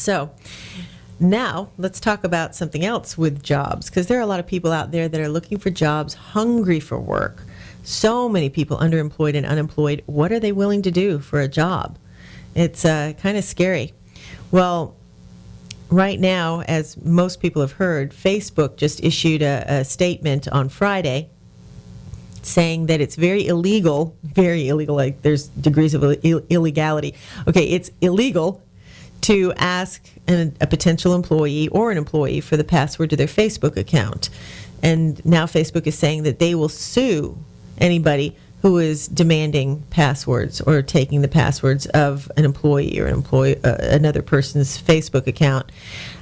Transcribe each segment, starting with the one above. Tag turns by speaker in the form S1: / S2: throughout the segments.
S1: So now let's talk about something else with jobs, because there are a lot of people out there that are looking for jobs, hungry for work. So many people underemployed and unemployed. What are they willing to do for a job? It's kind of scary. Well, right now, as most people have heard, Facebook just issued a statement on Friday saying that it's very illegal, like there's degrees of illegality. Okay, it's illegal to ask a potential employee or an employee for the password to their Facebook account. And now Facebook is saying that they will sue anybody who is demanding passwords or taking the passwords of an employee or another person's Facebook account.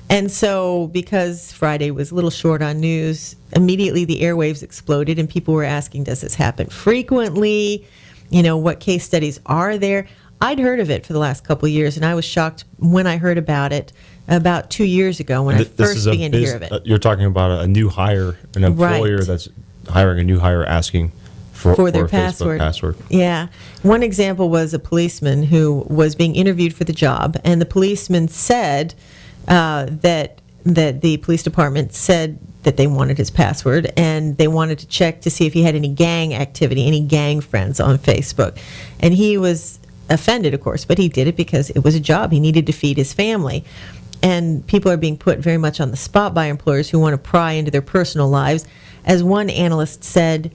S1: And so, because Friday was a little short on news, immediately the airwaves exploded and people were asking, does this happen frequently? What case studies are there? I'd heard of it for the last couple of years, and I was shocked when I heard about it about 2 years ago when I first began to hear of it.
S2: You're talking about a new hire, an employer that's hiring a new hire asking for
S1: their
S2: a Facebook password.
S1: Yeah. One example was a policeman who was being interviewed for the job, and the policeman said that the police department said that they wanted his password, and they wanted to check to see if he had any gang activity, any gang friends on Facebook. And he was offended, of course, but he did it because it was a job. He needed to feed his family. And people are being put very much on the spot by employers who want to pry into their personal lives. As one analyst said,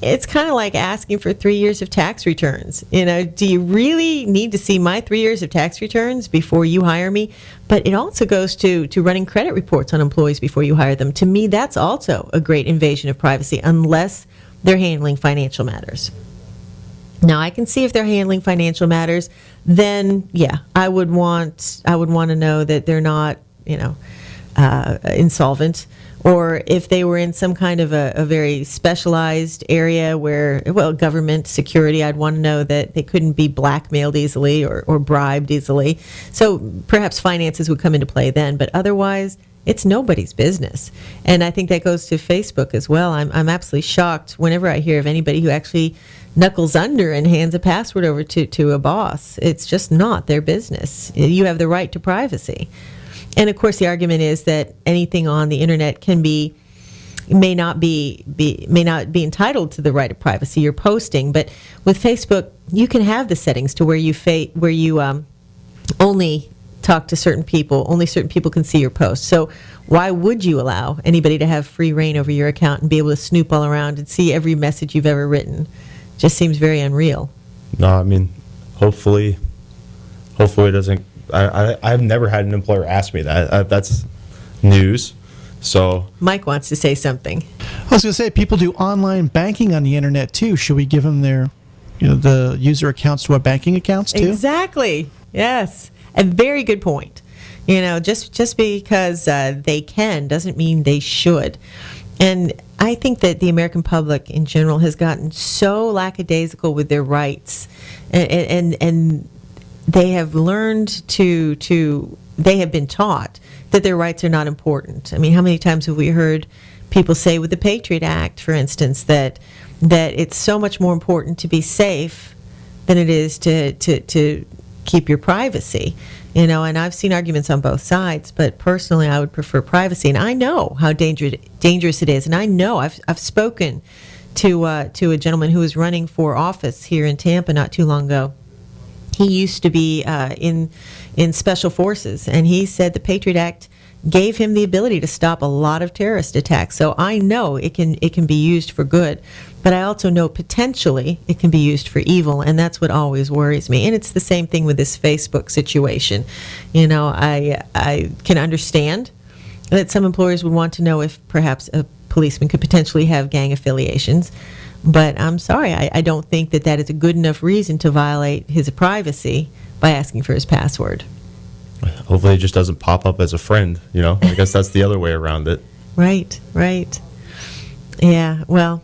S1: it's kind of like asking for 3 years of tax returns. Do you really need to see my 3 years of tax returns before you hire me? But it also goes to running credit reports on employees before you hire them. To me, that's also a great invasion of privacy, unless they're handling financial matters. Now, I can see if they're handling financial matters, then yeah, I would want to know that they're not, insolvent, or if they were in some kind of a very specialized area where, government security, I'd want to know that they couldn't be blackmailed easily or bribed easily. So perhaps finances would come into play then, but otherwise, it's nobody's business. And I think that goes to Facebook as well. I'm absolutely shocked whenever I hear of anybody who actually knuckles under and hands a password over to a boss. It's just not their business. You have the right to privacy. And of course, the argument is that anything on the internet may not be entitled to the right of privacy you're posting. But with Facebook, you can have the settings to where you only talk to certain people. Only certain people can see your posts. So why would you allow anybody to have free reign over your account and be able to snoop all around and see every message you've ever written? Just seems very unreal.
S2: No, I mean, hopefully it doesn't. I've never had an employer ask me that. That's news. So
S1: Mike wants to say something.
S3: I was going to say, people do online banking on the internet too. Should we give them their, the user accounts to our banking accounts too?
S1: Exactly. Yes, a very good point. Just because they can doesn't mean they should. And I think that the American public in general has gotten so lackadaisical with their rights, and they have learned they have been taught that their rights are not important. I mean, how many times have we heard people say with the Patriot Act, for instance, that it's so much more important to be safe than it is to keep your privacy? And I've seen arguments on both sides, but personally I would prefer privacy. And I know how dangerous it is. And I know I've spoken to a gentleman who was running for office here in Tampa not too long ago. He used to be in special forces, and he said the Patriot Act gave him the ability to stop a lot of terrorist attacks. So I know it can be used for good, but I also know potentially it can be used for evil, and that's what always worries me. And it's the same thing with this Facebook situation. I can understand that some employers would want to know if perhaps a policeman could potentially have gang affiliations, but I'm sorry, I don't think that is a good enough reason to violate his privacy by asking for his password.
S2: Hopefully it just doesn't pop up as a friend, I guess that's the other way around it.
S1: Right. Yeah, well,